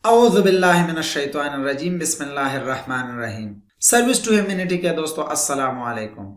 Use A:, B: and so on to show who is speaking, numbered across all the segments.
A: औज़ुबिल्लाहिमिनश्शैतानिर्रजीम बिस्मिल्लाहिर्रहमानिर्रहीम। Service to humanity के दोस्तों, अस्सलाम वालेकुम।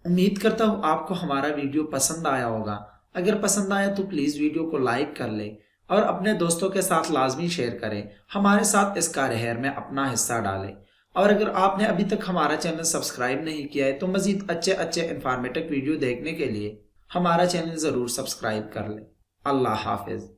A: उम्मीद करता हूँ आपको हमारा वीडियो पसंद आया होगा। अगर पसंद आया तो प्लीज़ वीडियो को लाइक कर लें और अपने दोस्तों के साथ लाजमी शेयर करें। हमारे साथ इस कार्य में अपना हिस्सा डालें। और अगर आपने अभी तक हमारा चैनल सब्सक्राइब नहीं किया है तो मज़ीद अच्छे अच्छे इंफॉर्मेटिव वीडियो देखने के लिए हमारा चैनल ज़रूर सब्सक्राइब कर लें। अल्लाह हाफिज़।